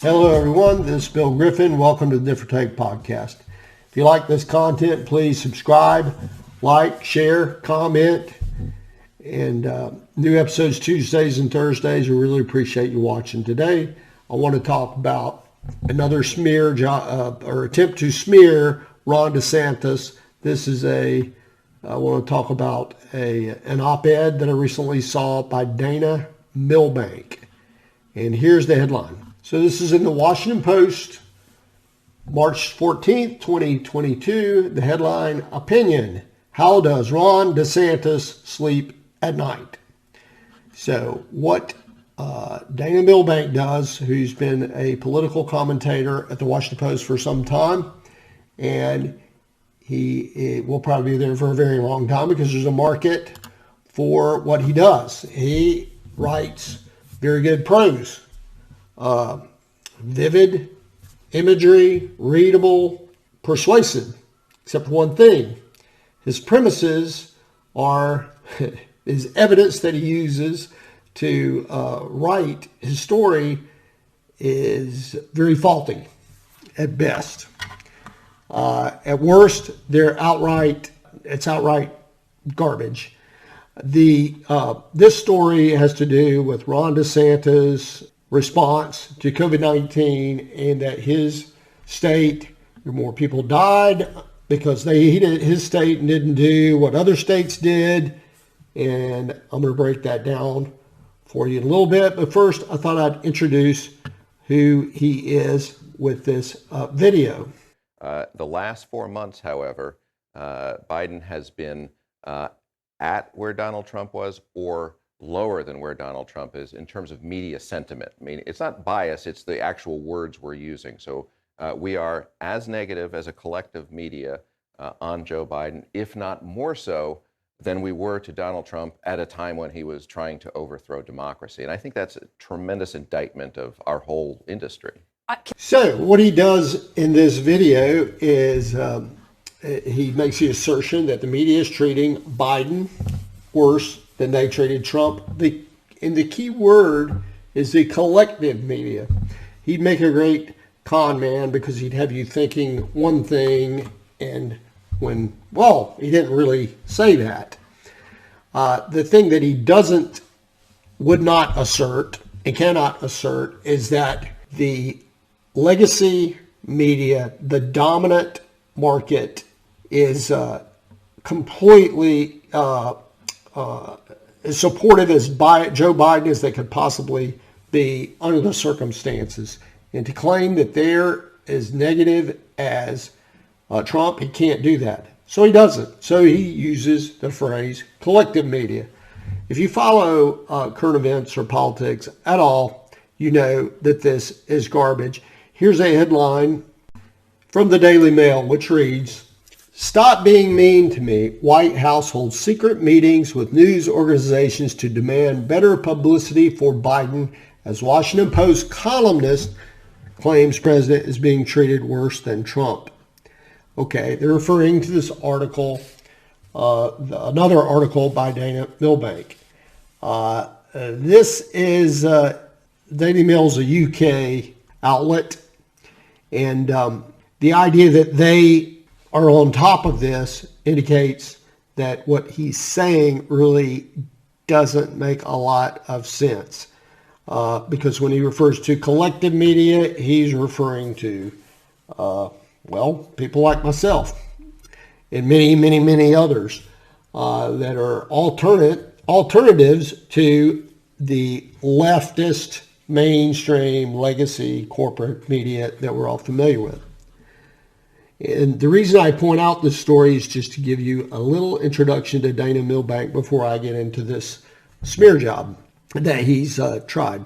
Hello everyone, this is Bill Griffin. Welcome to the Different Take Podcast. If you like this content, please subscribe, like, share, comment, and new episodes Tuesdays and Thursdays. I really appreciate you watching. Today, I want to talk about another smear or attempt to smear Ron DeSantis. This is I want to talk about an op-ed that I recently saw by Dana Milbank. And here's the headline. So this is in the Washington Post, March 14th, 2022. The headline, Opinion, How Does Ron DeSantis Sleep at Night? So what Dana Milbank does, who's been a political commentator at the Washington Post for some time, and he will probably be there for a very long time because there's a market for what he does. He writes very good prose. Vivid, imagery, readable, persuasive, except for one thing. His premises is evidence that he uses to write his story is very faulty at best. At worst, it's outright garbage. This story has to do with Ron DeSantis' response to COVID-19 and that his state, more people died because his state didn't do what other states did. And I'm going to break that down for you in a little bit. But first, I thought I'd introduce who he is with this video. The last 4 months, however, Biden has been at where Donald Trump was or lower than where Donald Trump is in terms of media sentiment. I mean, it's not bias, it's the actual words we're using. So we are as negative as a collective media on Joe Biden, if not more so than we were to Donald Trump at a time when he was trying to overthrow democracy. And I think that's a tremendous indictment of our whole industry. So what he does in this video is he makes the assertion that the media is treating Biden worse than they treated Trump. And the key word is the collective media. He'd make a great con man because he'd have you thinking one thing and he didn't really say that. The thing that he would not assert and cannot assert is that the legacy media, the dominant market, is completely as supportive as Joe Biden as they could possibly be under the circumstances. And to claim that they're as negative as Trump, he can't do that. So he doesn't. So he uses the phrase collective media. If you follow current events or politics at all, you know that this is garbage. Here's a headline from the Daily Mail, which reads, Stop being mean to me. White House holds secret meetings with news organizations to demand better publicity for Biden as Washington Post columnist claims president is being treated worse than Trump. Okay, they're referring to this article, another article by Dana Milbank. This is Daily Mail's a UK outlet, and the idea that they are on top of this indicates that what he's saying really doesn't make a lot of sense. Because when he refers to collective media, he's referring to, people like myself and many, many, many others that are alternatives to the leftist mainstream legacy corporate media that we're all familiar with. And the reason I point out this story is just to give you a little introduction to Dana Milbank before I get into this smear job that he's tried.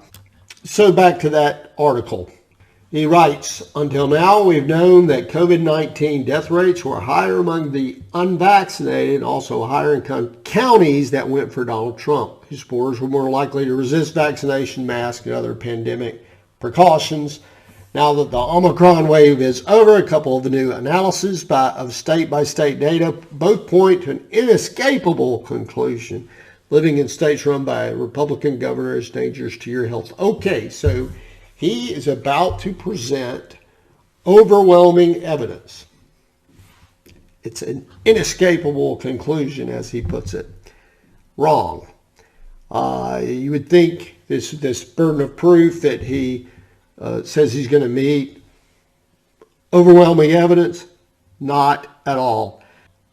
So back to that article. He writes, until now, we've known that COVID-19 death rates were higher among the unvaccinated, also higher in counties that went for Donald Trump. His supporters were more likely to resist vaccination, masks, and other pandemic precautions. Now that the Omicron wave is over, a couple of the new analyses of state-by-state data both point to an inescapable conclusion. Living in states run by a Republican governor is dangerous to your health. Okay, so He is about to present overwhelming evidence. It's an inescapable conclusion, as he puts it. Wrong. You would think this burden of proof that he says he's going to meet, overwhelming evidence, not at all.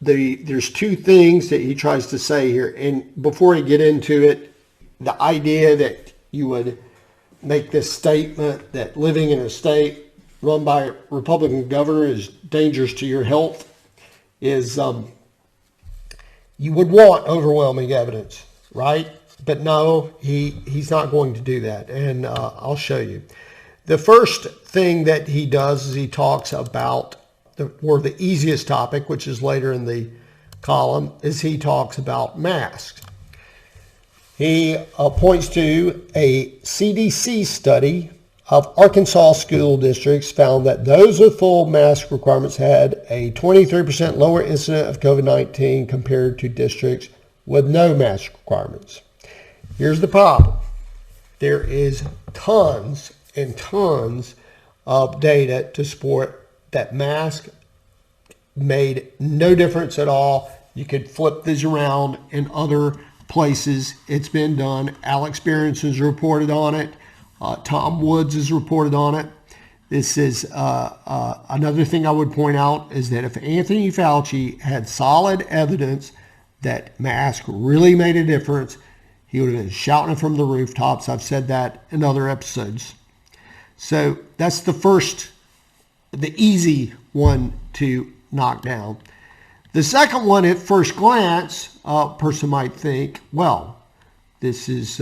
There's two things that he tries to say here. And before I get into it, the idea that you would make this statement that living in a state run by a Republican governor is dangerous to your health is you would want overwhelming evidence, right? But no, he's not going to do that. And I'll show you. The first thing that he does is he talks about the easiest topic, which is later in the column, is he talks about masks. He points to a CDC study of Arkansas school districts found that those with full mask requirements had a 23% lower incident of COVID-19 compared to districts with no mask requirements. Here's the problem. There is tons and tons of data to support that mask made no difference at all. You could flip these around in other places. It's been done. Alex Behrens has reported on it. Tom Woods has reported on it. This is another thing I would point out is that if Anthony Fauci had solid evidence that masks really made a difference, he would have been shouting it from the rooftops. I've said that in other episodes. So that's the easy one to knock down. The second one, at first glance, a person might think, well, this is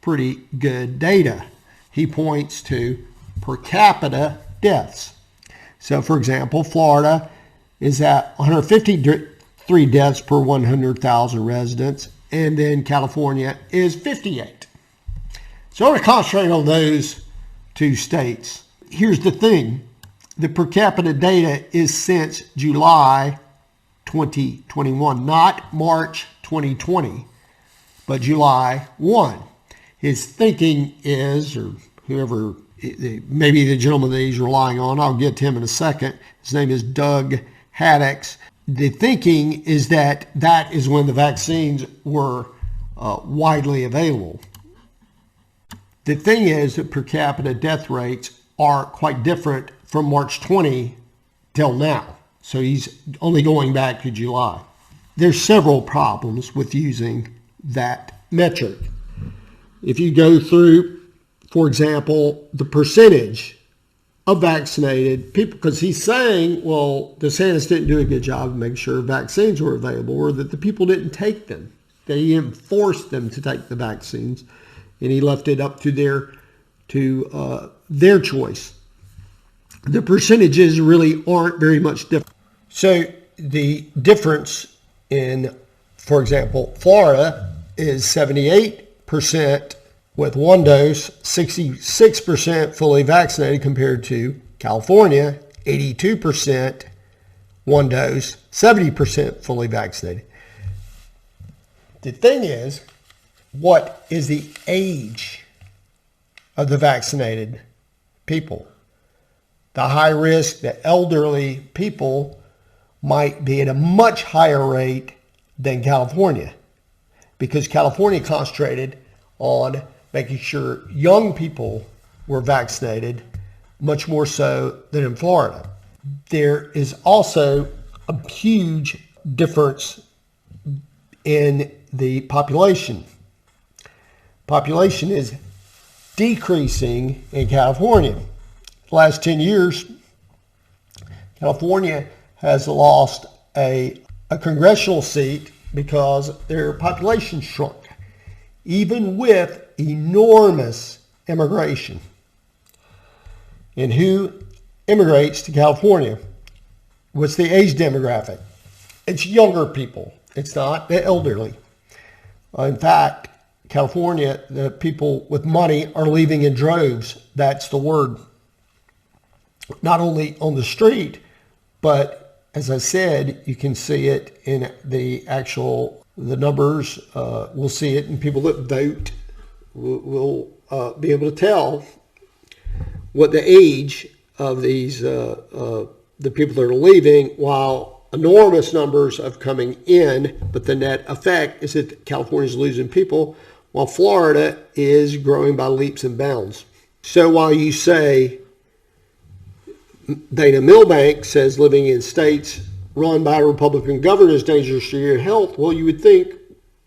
pretty good data. He points to per capita deaths. So, for example, Florida is at 153 deaths per 100,000 residents, and then California is 58. So I'm going to concentrate on those two states. Here's the thing. The per capita data is since July 2021, not March 2020, but July 1. His thinking is, or whoever, maybe the gentleman that he's relying on, I'll get to him in a second. His name is Doug Haddix. The thinking is that is when the vaccines were widely available. The thing is that per capita death rates are quite different from March 20 till now. So he's only going back to July. There's several problems with using that metric. If you go through, for example, the percentage of vaccinated people, because he's saying, well, DeSantis didn't do a good job of making sure vaccines were available, or that the people didn't take them. They didn't force them to take the vaccines, and he left it up to their choice. The percentages really aren't very much different. So the difference in, for example, Florida is 78% with one dose, 66% fully vaccinated, compared to California, 82% one dose, 70% fully vaccinated. The thing is, what is the age of the vaccinated people? The high risk, the elderly people might be at a much higher rate than California, because California concentrated on making sure young people were vaccinated much more so than in Florida. There is also a huge difference in the population. Population is decreasing in California. The last 10 years, California has lost a congressional seat because their population shrunk, even with enormous immigration. And who immigrates to California? What's the age demographic? It's younger people. It's not the elderly. In fact, California, the people with money are leaving in droves. That's the word. Not only on the street, but as I said, you can see it in the numbers. We'll see it in people that vote. We'll be able to tell what the age of these the people that are leaving, while enormous numbers of coming in, but the net effect is that California is losing people, while Florida is growing by leaps and bounds. So while you say Dana Milbank says living in states run by a Republican governor is dangerous to your health, well, you would think,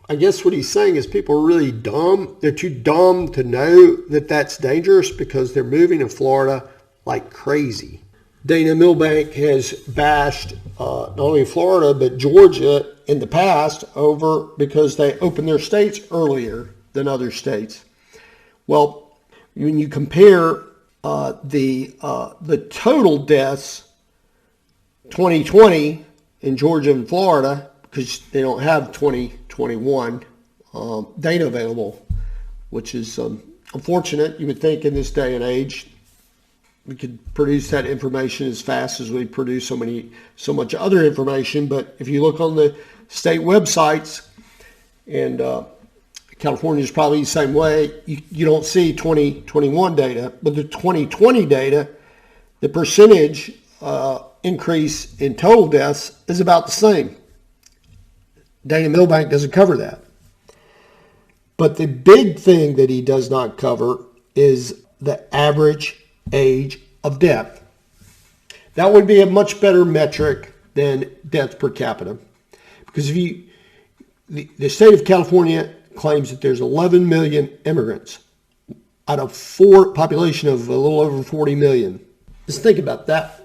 I guess what he's saying is people are really dumb. They're too dumb to know that that's dangerous because they're moving to Florida like crazy. Dana Milbank has bashed not only Florida but Georgia in the past over because they opened their states earlier than other states. Well, when you compare the total deaths 2020 in Georgia and Florida, because they don't have 2021 data available, which is unfortunate. You would think in this day and age we could produce that information as fast as we produce so much other information. But if you look on the state websites, and California is probably the same way, you don't see 2021 data, but the 2020 data, the percentage increase in total deaths is about the same. Dana Milbank doesn't cover that. But the big thing that he does not cover is the average age of death. That would be a much better metric than death per capita. Because if the state of California claims that there's 11 million immigrants out of population of a little over 40 million. Just think about that.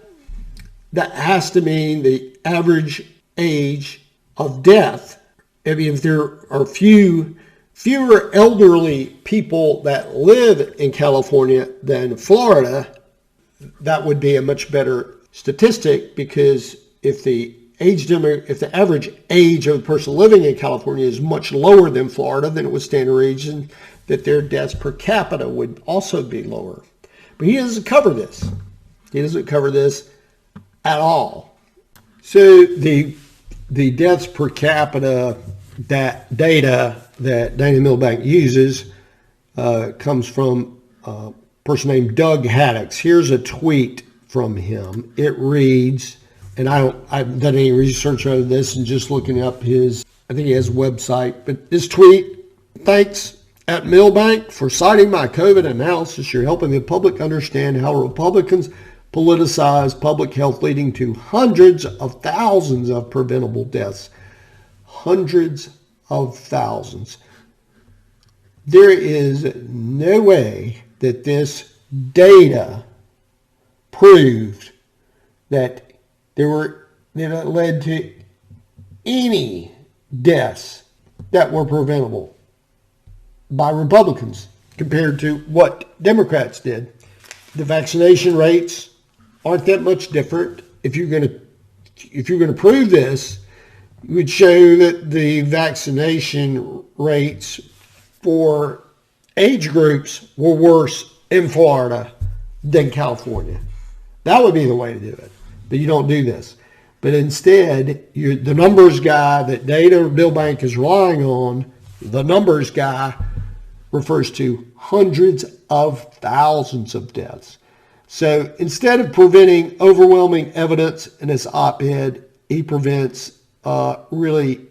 That has to mean the average age of death. I mean, if there are fewer elderly people that live in California than Florida, that would be a much better statistic, because if the average age of a person living in California is much lower than Florida, then it would stand to reason that their deaths per capita would also be lower. But he doesn't cover this. He doesn't cover this at all. So the deaths per capita, that data that Dana Milbank uses comes from a person named Doug Haddix. Here's a tweet from him. It reads, and I haven't done any research on this and just looking up I think he has a website, but this tweet: thanks at Milbank for citing my COVID analysis. You're helping the public understand how Republicans politicize public health, leading to hundreds of thousands of preventable deaths. Hundreds of thousands. There is no way that this data proved that that led to any deaths that were preventable by Republicans compared to what Democrats did. The vaccination rates aren't that much different. If you're going to prove this, you would show that the vaccination rates for age groups were worse in Florida than California. That would be the way to do it. But you don't do this. But instead, the numbers guy that Dana Milbank is relying on, the numbers guy refers to hundreds of thousands of deaths. So instead of preventing overwhelming evidence in his op-ed, he prevents really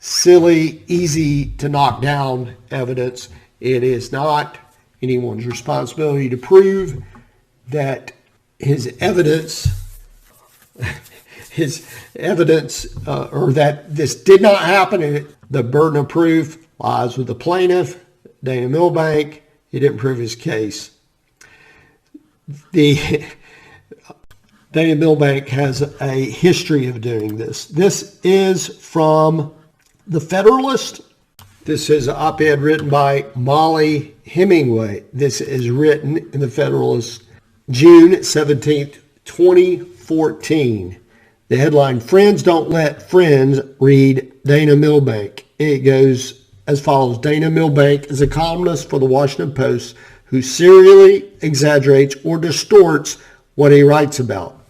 silly, easy to knock down evidence. It is not anyone's responsibility to prove that his evidence, or that this did not happen. The burden of proof lies with the plaintiff, Dana Milbank. He didn't prove his case. Dana Milbank has a history of doing this. This is from The Federalist. This is an op-ed written by Molly Hemingway. This is written in The Federalist, June 17th, 2014. The headline: Friends Don't Let Friends Read Dana Milbank. It goes as follows. Dana Milbank is a columnist for the Washington Post who serially exaggerates or distorts what he writes about.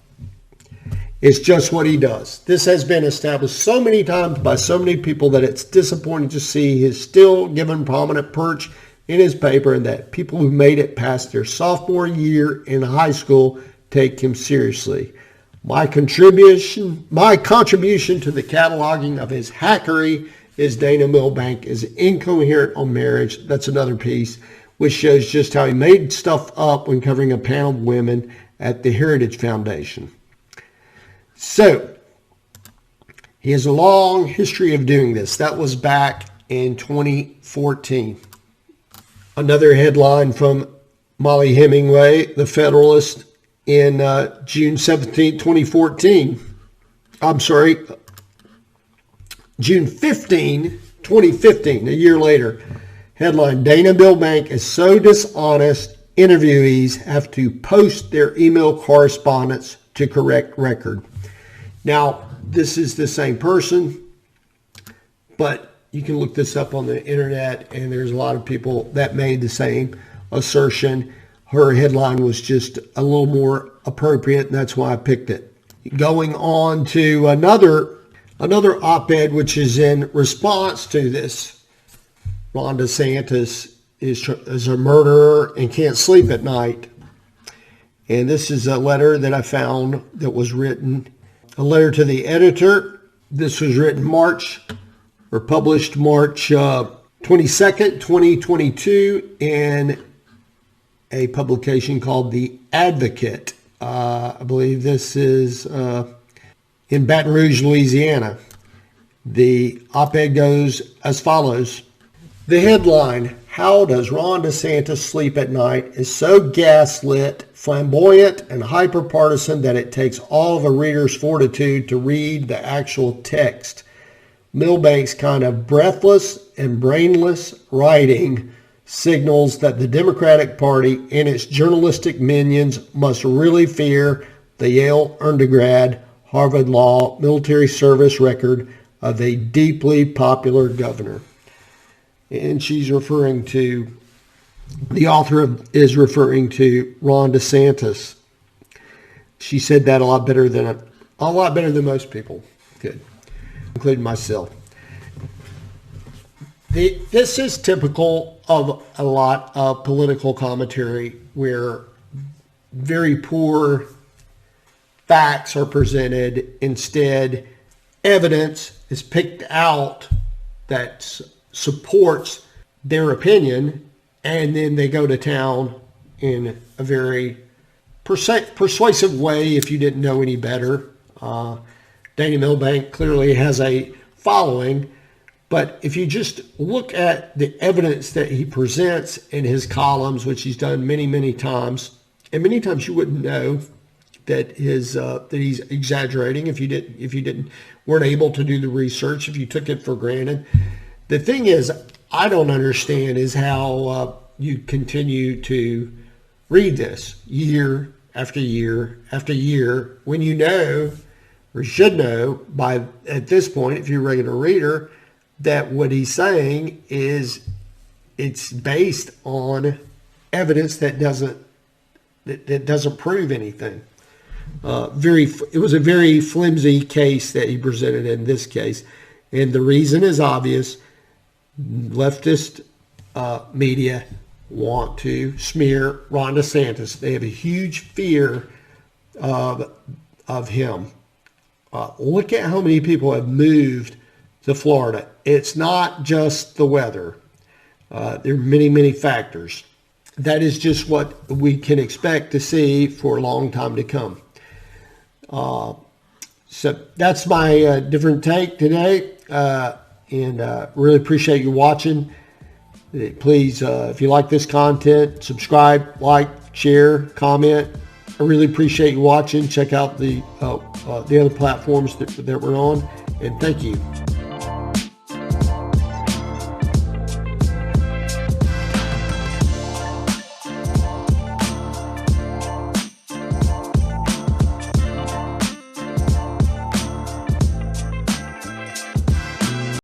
It's just what he does. This has been established so many times by so many people that it's disappointing to see his still given prominent perch in his paper and that people who made it past their sophomore year in high school take him seriously. My contribution to the cataloging of his hackery is Dana Milbank is incoherent on marriage. That's another piece which shows just how he made stuff up when covering a panel of women at the Heritage Foundation. So, he has a long history of doing this. That was back in 2014. Another headline from Molly Hemingway, The Federalist, in June 17, 2014. I'm sorry, June 15, 2015, a year later. Headline, Dana Milbank is so dishonest, interviewees have to post their email correspondence to correct record. Now, this is the same person, but you can look this up on the internet, and there's a lot of people that made the same assertion. Her headline was just a little more appropriate, and that's why I picked it. Going on to another op-ed, which is in response to this. Ron DeSantis is a murderer and can't sleep at night. And this is a letter that I found that was written, a letter to the editor. This was written published March 22nd, 2022 in a publication called The Advocate. I believe this is in Baton Rouge, Louisiana. The op-ed goes as follows. The headline, How Does Ron DeSantis Sleep at Night, is so gaslit, flamboyant, and hyper-partisan that it takes all of a reader's fortitude to read the actual text. Milbank's kind of breathless and brainless writing signals that the Democratic Party and its journalistic minions must really fear the Yale undergrad, Harvard Law, military service record of a deeply popular governor. And she's referring to, the author is referring to Ron DeSantis. She said that a lot better than most people could, including myself. This is typical of a lot of political commentary where very poor facts are presented. Instead, evidence is picked out that supports their opinion, and then they go to town in a very persuasive way if you didn't know any better. Dana Milbank clearly has a following, but if you just look at the evidence that he presents in his columns, which he's done many, many times, and many times you wouldn't know that he's exaggerating if you weren't able to do the research, if you took it for granted. The thing is, I don't understand is how you continue to read this year after year after year when you know, or should know at this point, if you're a regular reader, that what he's saying is it's based on evidence that doesn't prove anything. It was a very flimsy case that he presented in this case, and the reason is obvious. Leftist media want to smear Ron DeSantis. They have a huge fear of him. Look at how many people have moved to Florida. It's not just the weather. There are many, many factors. That is just what we can expect to see for a long time to come. So that's my different take today. And really appreciate you watching. Please, if you like this content, subscribe, like, share, comment. I really appreciate you watching. Check out the other platforms that we're on. And thank you.